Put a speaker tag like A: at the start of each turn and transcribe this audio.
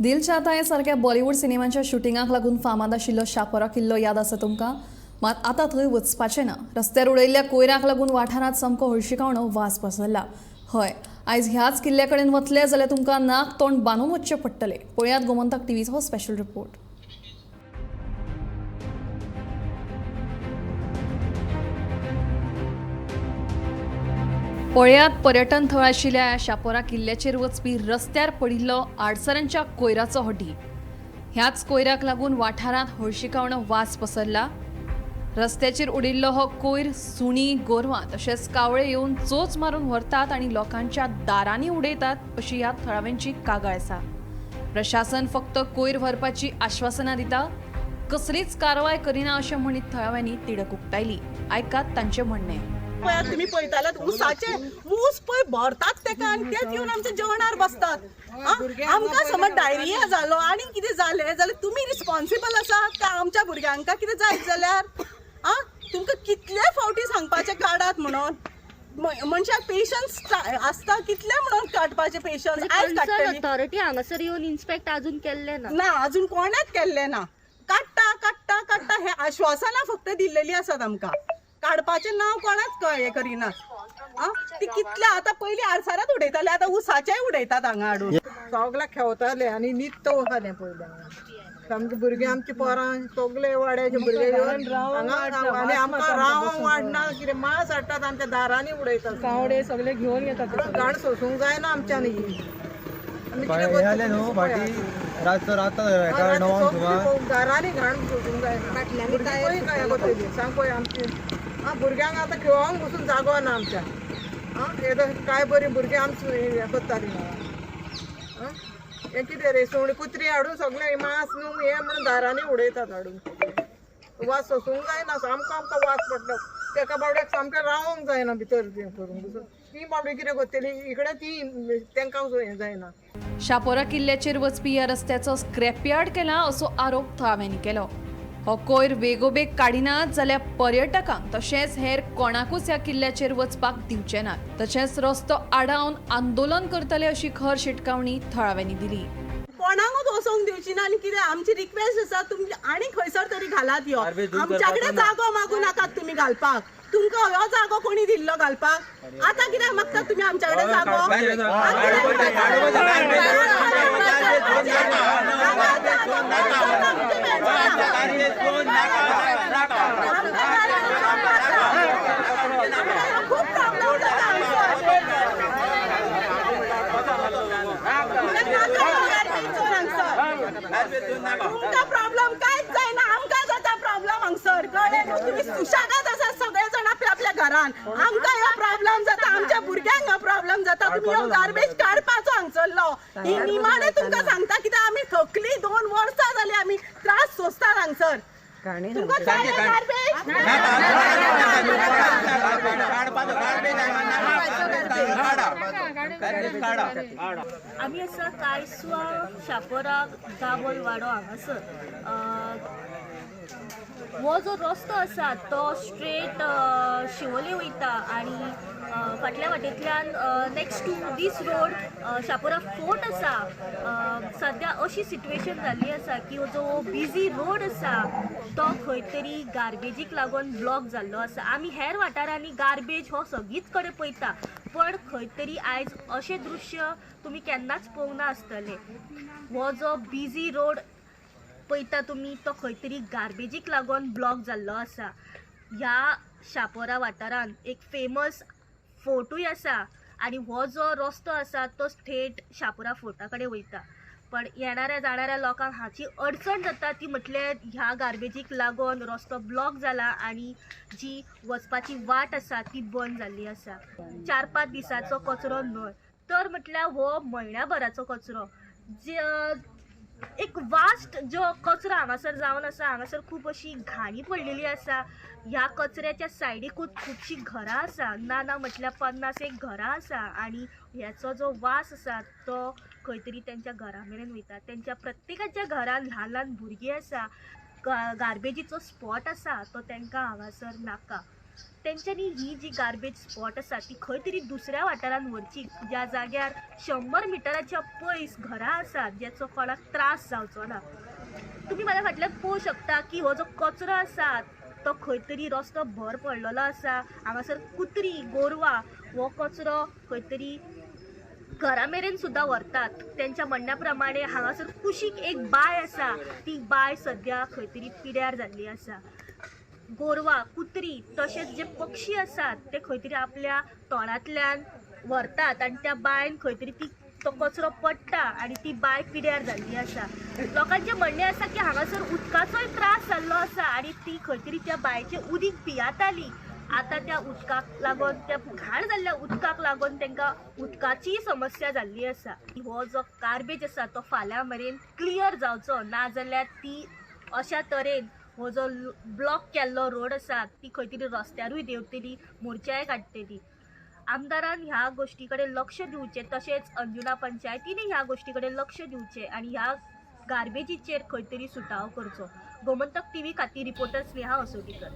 A: दिल चाहता है सारख्या बॉलिवूड सिनेमांच्या शुटिंगाक लागून फामाद आशिल्लो शापोरा किल्लो याद आसा तुमकां? मात आतां थंय वचपाचें ना. रस्त्यार उडयल्ल्या कोयराक लागून वाठारांत सामको हळशिकावणो वास पसरला. हय, आयज ह्याच किल्ल्या कडेन वतले जाल्यार तुमकां नाक तोंड बांदून वचचें पडटलें. पळयात गोमंतक टीव्हीचो हो स्पेशल रिपोर्ट. पळयात पर्यटन थळ आशिल्ल्या शापोरा किल्ल्याचेर वचपी रस्त्यार पडिल्लो आडसरांच्या कोयराचो हो ढीग. ह्याच कोयराक लागून वाठारांत हळशिकावणो वास पसरला. रस्त्याचेर उडिल्लो हो कोयर सुणी, गोरवां तशेंच कावळे येवन चोच मारून व्हरतात आनी लोकांच्या दारांनी उडयतात अशी ह्या थळाव्यांची कागाळ आसा. प्रशासन फक्त कोयर व्हरपाची आश्वासनां दिता, कसलीच कारवाय करिना अशें म्हणीत थळाव्यांनी तिडक उक्तायली. आयकात तांचें म्हणणें.
B: तुम्ही पळयताले ऊसाचे ऊस पळय भरतात तेका आनी तेच येवन आमच्या जेवणार बसतात. आमकां समज डायरिया जालो आनी कितें जालें जाल्यार तुमी रिस्पॉन्सिबल आसात काय आमच्या भुरग्यांका कितें जायत जाल्यार तुमकां कितले फावटी सांगपाचें काडात म्हणून मनशाक पेशन्स आसता कितले म्हणून काडपाचे पेशन्स आयज काडटली
C: अथॉरिटी हांगासर येवन इन्स्पेक्ट अजून केल्ले
B: ना अजून कोणेच केल्ले ना. काडटा काडटा काडटा हे आश्वासनां फक्त दिल्लेली आसात आमकां. काडपाचें नांव कोणाच हे करिनात. ती कितले आता पयलीं आडसारात उडयताले आतां उसाचेय उडयतात हांगा हाडून.
D: सगळ्या खेवताले आनी नित्त वताले पयले सामके भुरगे आमचे पोरां सगळे वाड्याचे भुरगे येवन हांगा आनी आमकां रावंक वाडना कितें मांस हाडटात आमच्या दारांनी उडयतात. कावडे सगळे घेवन येतात. घाण सोसूंक जायना आमच्यान ही. दारांनी घाण सोसूंक जायना. सांग पळय आमची भुरग्यांक आतां खेळोंक वचून जागो ना आमच्या. काय बरी भुरगीं आमची हे करताली हे कितें रेसवणी कुत्री हाडून सगळे मांस न्हू हे म्हणून दारांनी उडयतात हाडून. वास सोसूंक जायना सामको आमकां वास पडटा. तेका बाबड्याक सामकें रावंक जायना भितर करूंक. ती बाबडी कितें करतली इकडे ती तेंकां हें जायना.
A: शापोरा किल्ल्याचेर वचपी ह्या रस्त्याचो स्क्रॅपयार्ड केला असो आरोप थळाव्यांनी केलो. हो कोयर बेगोबेग काडिनात जाल्यार पर्यटकांक तशेंच हेर कोणाकूच ह्या किल्ल्याचेर वचपाक दिवचे नात. तशेंच रस्तो आडावन आंदोलन करतले अशी खर शिटकावणी थळाव्यांनी दिली.
B: कोणाकूच वचोंक दिवची ना आनी कितें आमची रिक्वेस्ट आसा तुमची आनी खंयसर तरी घालात यो. आमच्या कडेन जागो मागू नाकात तुमी घालपाक. तुमकां हो जागो कोणी दिल्लो घालपाक? आतां कित्याक मागतात तुमी आमच्या कडेन जागो? खूप प्रॉब्लेम तुमका प्रॉब्लेम कांयच जायना. आमकां जाता प्रॉब्लेम हांगसर कळ्ळें. तुम्ही सुशागात आसा सगळे जाण आपल्या आपल्या घरान. आमकां हो प्रॉब्लेम जाता आमच्या भुरग्यांक हो प्रॉब्लेम जाता. तुम्ही हो गार्बेज काडपाचो हांगसरलो ही निमाणे तुमकां सांगता कित्याक आमी थकली 2 वर्सां जाली आमी त्रास सोंसतात हांगसर. तुमकां जाय गार्बेज
C: आम्ही असं कायसुआ शापोरा दाबोल वाडो हांगासर हो जो रस्तो आसा तो स्ट्रेट शिवोले वयता आनी फाटल्या वाटेंतल्यान next to this road Chapora fort आसा. सद्या अशी सिट्युएशन जाल्ली आसा की हो जो बिजी रोड आसा तो खंय तरी गार्बेजीक लागून ब्लॉक जाल्लो आसा. आमी हेर वाठारांनी गार्बेज हो सगळीच कडेन पळयता पण खंय तरी आयज अशें दृश्य तुमी केन्नाच पळोवना आसतले. हो जो बिजी रोड पळयता तुमी तो खंय तरी गार्बेजीक लागून ब्लॉक जाल्लो आसा. ह्या शापोरा वाठारान एक फेमस फोर्टूय आसा आनी हो जो रस्तो आसा तो थेट शापोरा फोर्टा कडेन वयता. पण येणाऱ्या जाणाऱ्या लोकांक हाची अडचण जाता ती म्हटल्यार ह्या गार्बेजीक लागून रस्तो ब्लॉक जाला आनी जी वचपाची वाट आसा ती बंद जाल्ली आसा. 4-5 दिसाचो कचरो न्हय तर म्हटल्यार हो म्हयन्याभराचो कचरो. एक वास्ट जो कचरो हांगासर जावन आसा. हांगासर खूब अशी घाणी पडलेली आसा. ह्या कचऱ्याच्या सायडीकूच खुबशीं घरां आसा. ना म्हटल्यार 50 घरां आसा आनी ह्याचो जो वास आसा तो खंय तरी तेंच्या घरा मेरेन वयता. तेंच्या प्रत्येकाच्या घरान ल्हान ल्हान भुरगीं आसा. गार्बेजीचो स्पॉट आसा तो तेंकां हांगासर नाका. तेंच्यांनी ही जी गार्बेज स्पॉट आसा ती खंय तरी दुसऱ्या वाठारांत व्हरची, ज्या जाग्यार 100 मिटराच्या पयस घरां आसात ज्याचो कोणाक त्रास जावचो ना. तुम्ही मला फाटल्यान पळोवंक शकता की हो जो कचरो आसा तो खंय तरी रस्तो भर पडलेलो आसा. हांगासर कुत्री गोरवां हो कचरो खंय तरी घरा मेरेन सुद्दां व्हरतात. त्यांच्या म्हणण्या प्रमाणे हांगासर कुशीक एक बाय आसा, ती बाय सद्या खंय तरी पिड्यार जाल्ली आसा. गोरवां कुत्री तशेंच जे पक्षी आसात ते खंय तरी आपल्या तोंडांतल्यान व्हरतात आनी त्या बायन खंय तरी तो कचरो पडटा आनी ती बाय पिड्यार जाल्ली आसा. लोकांचें म्हणणें आसा की हांगासर उदकाचोय त्रास जाल्लो आसा आनी ती खंय तरी त्या बांयचें उदीक पियाताली. आतां त्या उदकाक लागून त्या घाण जाल्ल्या उदकाक लागून तांकां उदकाची समस्या जाल्ली आसा. हो जो गार्बेज आसा तो फाल्यां मेरेन क्लियर जावचो, नाजाल्यार ती अशा तरेन हो जो ब्लॉक केल्लो रोड आसा ती खंय तरी रस्त्यारूय देंवतली, मोर्चाय काडटली. आमदारान ह्या गोष्टी कडेन लक्ष दिवचें, तशेंच अंजुना पंचायतीन ह्या गोष्टी कडेन लक्ष दिवचें आनी ह्या गार्बेजीचेर खंय तरी सुटावो करचो. गोमंतक TV खातीर रिपोर्टर स्नेहा असोटीकर.